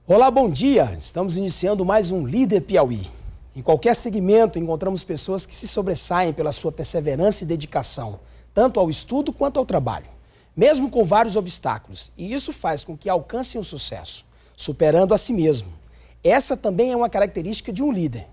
Olá, bom dia! Estamos iniciando mais um Líder Piauí. Em qualquer segmento, encontramos pessoas que se sobressaem pela sua perseverança e dedicação, tanto ao estudo quanto ao trabalho, mesmo com vários obstáculos, e isso faz com que alcancem o sucesso, superando a si mesmo. Essa também é uma característica de um líder.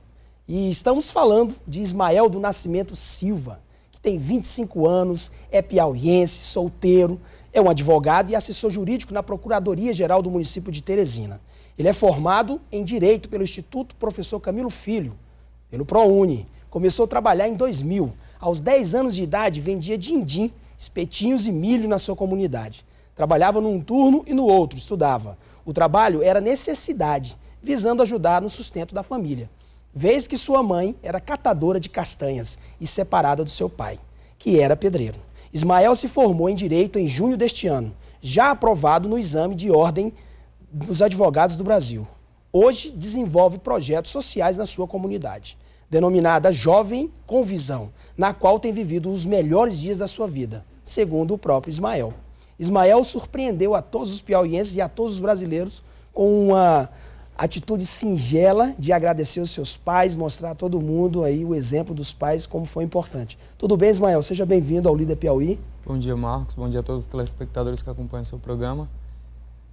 E estamos falando de Ismael do Nascimento Silva, que tem 25 anos, é piauiense, solteiro, é um advogado e assessor jurídico na Procuradoria-Geral do município de Teresina. Ele é formado em Direito pelo Instituto Professor Camilo Filho, pelo ProUni. Começou a trabalhar em 2000. Aos 10 anos de idade, vendia din-din, espetinhos e milho na sua comunidade. Trabalhava num turno e no outro, estudava. O trabalho era necessidade, visando ajudar no sustento da família. Vez que sua mãe era catadora de castanhas e separada do seu pai, que era pedreiro. Ismael se formou em Direito em junho deste ano, já aprovado no exame de ordem dos advogados do Brasil. Hoje desenvolve projetos sociais na sua comunidade, denominada Jovem com Visão, na qual tem vivido os melhores dias da sua vida, segundo o próprio Ismael. Ismael surpreendeu a todos os piauienses e a todos os brasileiros com uma atitude singela de agradecer os seus pais, mostrar a todo mundo aí o exemplo dos pais, como foi importante. Tudo bem, Ismael? Seja bem-vindo ao Líder Piauí. Bom dia, Marcos. Bom dia a todos os telespectadores que acompanham o seu programa.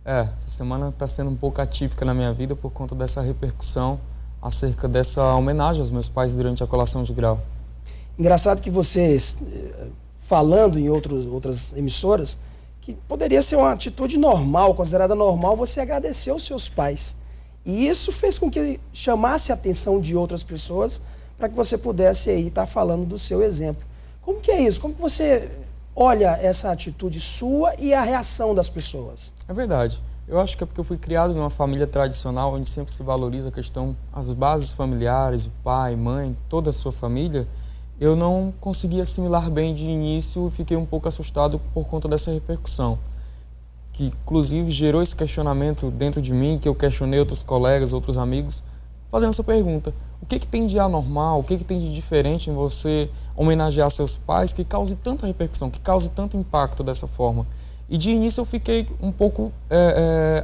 Essa semana está sendo um pouco atípica na minha vida por conta dessa repercussão acerca dessa homenagem aos meus pais durante a colação de grau. Engraçado que vocês, falando em outras emissoras, que poderia ser uma atitude normal, considerada normal, você agradecer aos seus pais. E isso fez com que chamasse a atenção de outras pessoas para que você pudesse aí estar falando do seu exemplo. Como que é isso? Como que você olha essa atitude sua e a reação das pessoas? É verdade. Eu acho que é porque eu fui criado em uma família tradicional, onde sempre se valoriza a questão, as bases familiares, o pai, mãe, toda a sua família. Eu não consegui assimilar bem de início e fiquei um pouco assustado por conta dessa repercussão, que inclusive gerou esse questionamento dentro de mim, que eu questionei outros colegas, outros amigos, fazendo essa pergunta: o que tem de anormal, o que tem de diferente em você homenagear seus pais que cause tanta repercussão, que cause tanto impacto dessa forma? E de início eu fiquei um pouco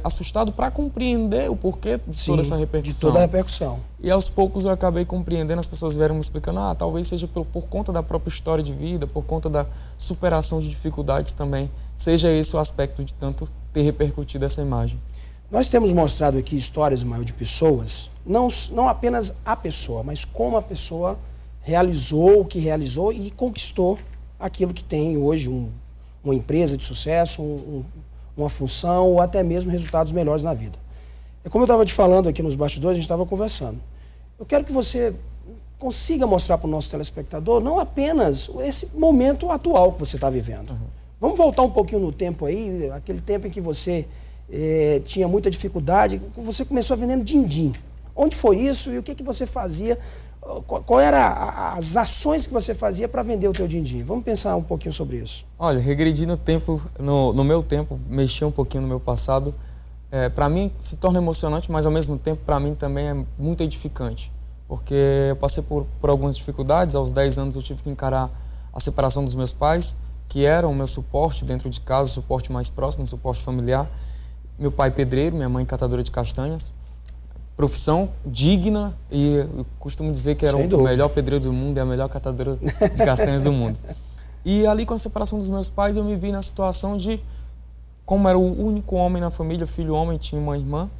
assustado para compreender o porquê de toda essa repercussão. De toda a repercussão. E aos poucos eu acabei compreendendo, as pessoas vieram me explicando, talvez seja por conta da própria história de vida, por conta da superação de dificuldades também, seja esse o aspecto de tanto ter repercutido essa imagem. Nós temos mostrado aqui histórias, Ismael, de pessoas, não apenas a pessoa, mas como a pessoa realizou o que realizou e conquistou aquilo que tem hoje, uma empresa de sucesso, uma função ou até mesmo resultados melhores na vida. É como eu estava te falando aqui nos bastidores, a gente estava conversando. Eu quero que você consiga mostrar para o nosso telespectador não apenas esse momento atual que você está vivendo. Uhum. Vamos voltar um pouquinho no tempo aí, aquele tempo em que você tinha muita dificuldade, você começou vendendo din-din. Onde foi isso e o que você fazia? Qual eram as ações que você fazia para vender o teu din-din? Vamos pensar um pouquinho sobre isso. Olha, regredir no tempo, no meu tempo, mexer um pouquinho no meu passado, para mim se torna emocionante, mas ao mesmo tempo para mim também é muito edificante. Porque eu passei por algumas dificuldades. Aos 10 anos eu tive que encarar a separação dos meus pais, que eram o meu suporte dentro de casa, o suporte mais próximo, o suporte familiar. Meu pai pedreiro, minha mãe catadora de castanhas. Profissão digna, e eu costumo dizer que era o melhor pedreiro do mundo e a melhor catadora de castanhas do mundo. E ali, com a separação dos meus pais, eu me vi na situação de, como era o único homem na família, filho homem, tinha uma irmã,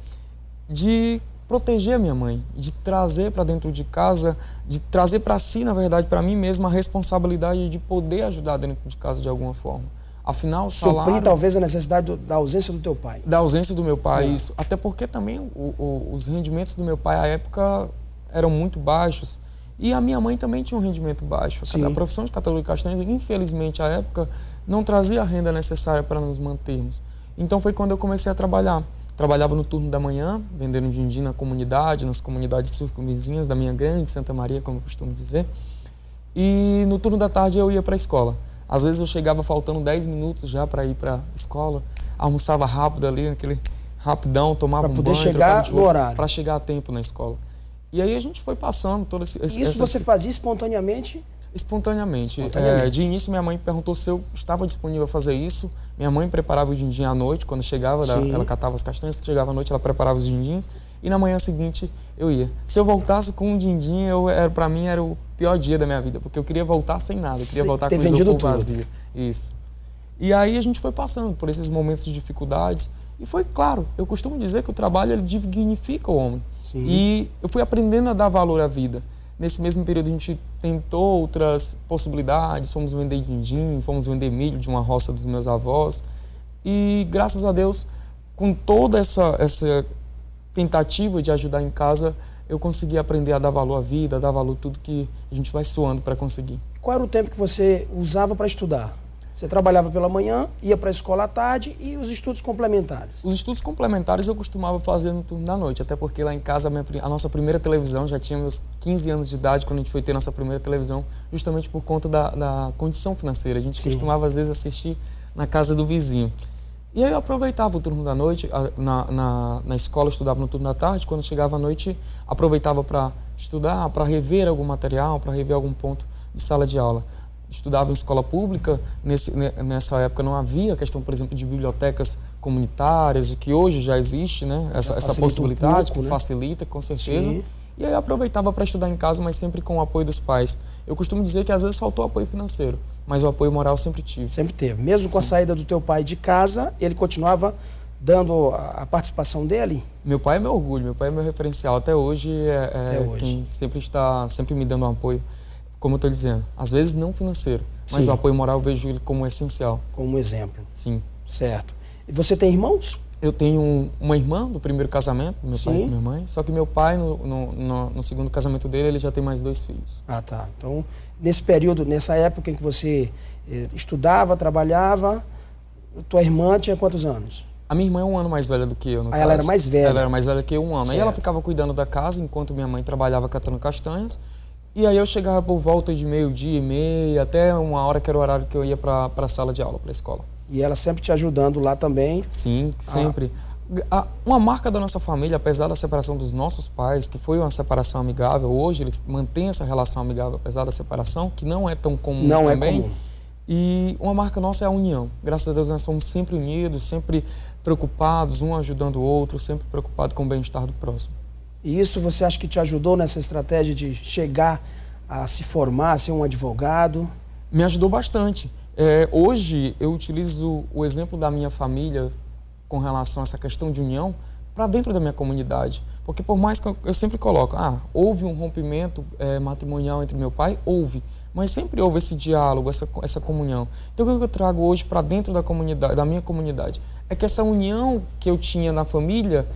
de proteger a minha mãe, de trazer para dentro de casa, de trazer para si, na verdade, para mim mesmo, a responsabilidade de poder ajudar dentro de casa de alguma forma. Afinal, o salário... Suprir talvez a necessidade da ausência do teu pai. Da ausência do meu pai, isso. Até porque também os rendimentos do meu pai à época eram muito baixos. E a minha mãe também tinha um rendimento baixo. A profissão de catador de castanhas, infelizmente, à época, não trazia a renda necessária para nos mantermos. Então foi quando eu comecei a trabalhar. Trabalhava no turno da manhã, vendendo din-din na comunidade, nas comunidades circunvizinhas da minha grande Santa Maria, como eu costumo dizer. E no turno da tarde eu ia para a escola. Às vezes eu chegava faltando 10 minutos já para ir para a escola, almoçava rápido ali, naquele rapidão, tomava um banho, chegar no horário, para chegar a tempo na escola. E aí a gente foi passando todo esse... Isso você fazia espontaneamente? Espontaneamente. De início, minha mãe perguntou se eu estava disponível a fazer isso. Minha mãe preparava o din-din à noite, quando chegava, ela catava as castanhas, chegava à noite, ela preparava os din-dins, e na manhã seguinte eu ia. Se eu voltasse com um din-din, para mim era o pior dia da minha vida, porque eu queria voltar sem nada, eu queria voltar com o isopor vazio. Isso. E aí a gente foi passando por esses momentos de dificuldades, e foi claro, eu costumo dizer que o trabalho ele dignifica o homem. Sim. E eu fui aprendendo a dar valor à vida. Nesse mesmo período a gente tentou outras possibilidades, fomos vender din-din, fomos vender milho de uma roça dos meus avós. E graças a Deus, com toda essa tentativa de ajudar em casa, eu consegui aprender a dar valor à vida, a dar valor a tudo que a gente vai suando para conseguir. Qual era o tempo que você usava para estudar? Você trabalhava pela manhã, ia para a escola à tarde e os estudos complementares? Os estudos complementares eu costumava fazer no turno da noite, até porque lá em casa a nossa primeira televisão, já tinha meus 15 anos de idade quando a gente foi ter nossa primeira televisão, justamente por conta da condição financeira. A gente costumava às vezes assistir na casa do vizinho. E aí eu aproveitava o turno da noite, na escola eu estudava no turno da tarde, quando chegava à noite aproveitava para estudar, para rever algum material, para rever algum ponto de sala de aula. Estudava em escola pública, nessa época não havia questão, por exemplo, de bibliotecas comunitárias, que hoje já existe, né? Essa possibilidade, que facilita, com certeza. Sim. E aí eu aproveitava para estudar em casa, mas sempre com o apoio dos pais. Eu costumo dizer que às vezes faltou apoio financeiro, mas o apoio moral sempre tive. Sempre teve. Mesmo com a saída do teu pai de casa, ele continuava dando a participação dele? Meu pai é meu orgulho, meu pai é meu referencial. Até hoje quem sempre está me dando um apoio. Como eu estou dizendo, às vezes não financeiro, mas o apoio moral eu vejo ele como essencial. Como exemplo. Sim. Certo. E você tem irmãos? Eu tenho uma irmã do primeiro casamento, meu pai e minha mãe, só que meu pai, no segundo casamento dele, ele já tem mais 2 filhos. Ah, tá. Então, nesse período, nessa época em que você estudava, trabalhava, tua irmã tinha quantos anos? A minha irmã é 1 ano mais velha do que eu, no caso. Ela era mais velha? Ela era mais velha que eu, 1 ano. Certo. Aí ela ficava cuidando da casa, enquanto minha mãe trabalhava catando castanhas. E aí eu chegava por volta de 12h30, até uma hora que era o horário que eu ia para a sala de aula, para a escola. E ela sempre te ajudando lá também? Sim, sempre. Uma marca da nossa família, apesar da separação dos nossos pais, que foi uma separação amigável, hoje eles mantêm essa relação amigável, apesar da separação, que não é tão comum também. Não é comum. E uma marca nossa é a união. Graças a Deus nós somos sempre unidos, sempre preocupados, um ajudando o outro, sempre preocupado com o bem-estar do próximo. E isso você acha que te ajudou nessa estratégia de chegar a se formar, a ser um advogado? Me ajudou bastante. Hoje eu utilizo o exemplo da minha família com relação a essa questão de união para dentro da minha comunidade. Porque por mais que eu sempre coloco, houve um rompimento matrimonial entre meu pai, houve. Mas sempre houve esse diálogo, essa comunhão. Então o que eu trago hoje para dentro da comunidade, da minha comunidade, é que essa união que eu tinha na família,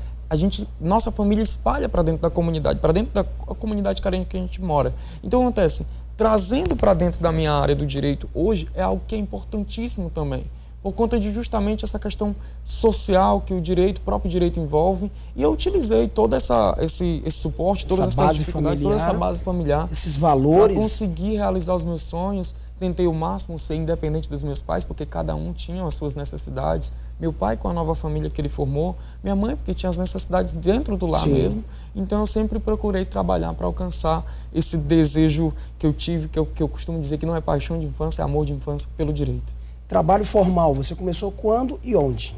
nossa família espalha para dentro da comunidade, para dentro da comunidade carente que a gente mora. Então acontece, trazendo para dentro da minha área do direito hoje é algo que é importantíssimo também, por conta de justamente essa questão social que o próprio direito envolve, e eu utilizei todo esse suporte, toda essa dificuldade, toda essa base familiar, esses valores, para conseguir realizar os meus sonhos. Tentei o máximo ser independente dos meus pais, porque cada um tinha as suas necessidades. Meu pai com a nova família que ele formou, minha mãe porque tinha as necessidades dentro do lar mesmo. Então eu sempre procurei trabalhar para alcançar esse desejo que eu tive, que eu costumo dizer que não é paixão de infância, é amor de infância pelo direito. Trabalho formal, você começou quando e onde?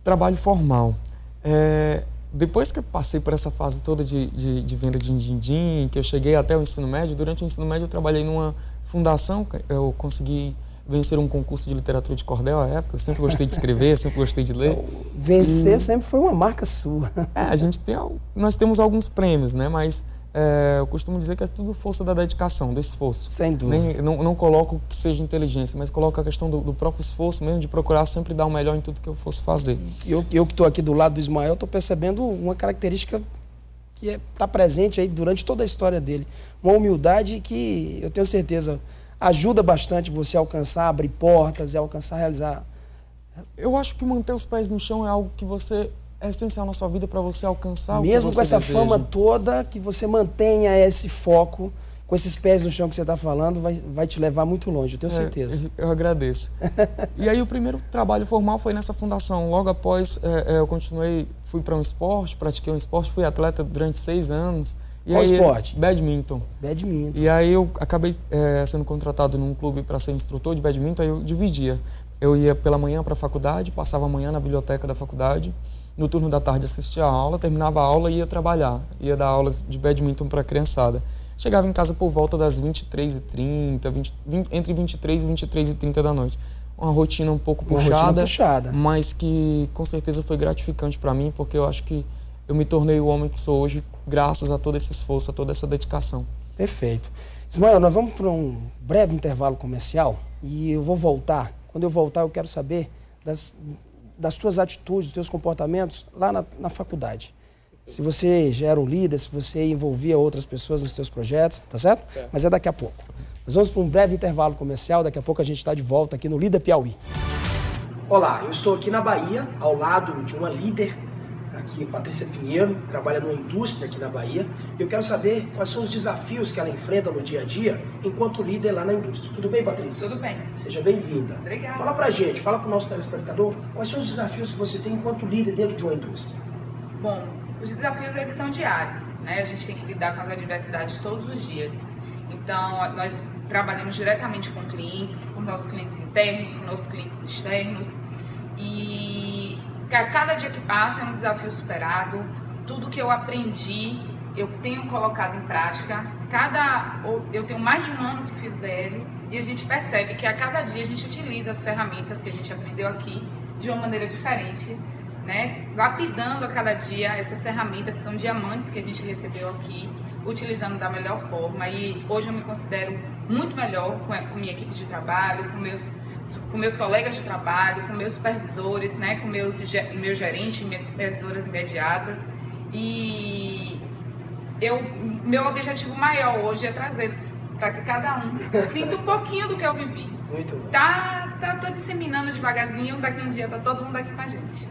Trabalho formal. Depois que eu passei por essa fase toda de venda de din-din, que eu cheguei até o ensino médio, durante o ensino médio eu trabalhei numa fundação, eu consegui vencer um concurso de literatura de cordel à época, eu sempre gostei de escrever, sempre gostei de ler. Vencer sempre foi uma marca sua. Nós temos alguns prêmios, né? Mas eu costumo dizer que é tudo força da dedicação, do esforço. Sem dúvida. Não coloco que seja inteligência, mas coloco a questão do próprio esforço mesmo, de procurar sempre dar o melhor em tudo que eu fosse fazer. Eu que estou aqui do lado do Ismael, estou percebendo uma característica que está presente aí durante toda a história dele. Uma humildade que eu tenho certeza ajuda bastante você a alcançar, abrir portas e alcançar, realizar. Eu acho que manter os pés no chão é algo que é essencial na sua vida para você alcançar mesmo o que você com essa deseja. fama toda, que você mantenha esse foco, com esses pés no chão que você está falando, vai te levar muito longe, eu tenho certeza. Eu agradeço. E aí o primeiro trabalho formal foi nessa fundação. Logo após, eu continuei fui para um esporte, pratiquei um esporte, fui atleta durante 6 anos. E Qual aí, esporte? Badminton. Badminton. E aí eu acabei sendo contratado num clube para ser instrutor de badminton, aí eu dividia. Eu ia pela manhã para a faculdade, passava a manhã na biblioteca da faculdade, no turno da tarde assistia a aula, terminava a aula e ia trabalhar. Ia dar aulas de badminton para a criançada. Chegava em casa por volta das 23h30, entre 23 e 23h30 da noite. Uma rotina um pouco puxada, mas que com certeza foi gratificante para mim, porque eu acho que eu me tornei o homem que sou hoje graças a todo esse esforço, a toda essa dedicação. Perfeito. Ismael, nós vamos para um breve intervalo comercial e eu vou voltar. Quando eu voltar, eu quero saber das tuas atitudes, dos teus comportamentos lá na faculdade. Se você já era um líder, se você envolvia outras pessoas nos seus projetos, tá certo? Certo. Mas é daqui a pouco. Nós vamos para um breve intervalo comercial, daqui a pouco a gente está de volta aqui no Líder Piauí. Olá, eu estou aqui na Bahia, ao lado de uma líder, aqui, Patrícia Pinheiro, que trabalha numa indústria aqui na Bahia. Eu quero saber quais são os desafios que ela enfrenta no dia a dia enquanto líder lá na indústria. Tudo bem, Patrícia? Tudo bem. Seja bem-vinda. Obrigada. Fala pra gente, fala pro nosso telespectador, quais são os desafios que você tem enquanto líder dentro de uma indústria? Bom, os desafios eles são diários, né? A gente tem que lidar com as adversidades todos os dias. Então, nós trabalhamos diretamente com clientes, com nossos clientes internos, com nossos clientes externos. E cada dia que passa é um desafio superado. Tudo que eu aprendi, eu tenho colocado em prática. Eu tenho mais de um ano que fiz DL e a gente percebe que a cada dia a gente utiliza as ferramentas que a gente aprendeu aqui de uma maneira diferente, né? Lapidando a cada dia essas ferramentas, que são diamantes que a gente recebeu aqui, utilizando da melhor forma. E hoje eu me considero muito melhor com minha equipe de trabalho, com meus colegas de trabalho, com meus supervisores, né, com meu gerente, minhas supervisoras imediatas. E meu objetivo maior hoje é trazer para que cada um sinta um pouquinho do que eu vivi. Muito bom. Tô disseminando devagarzinho, daqui um dia tá todo mundo aqui com a gente.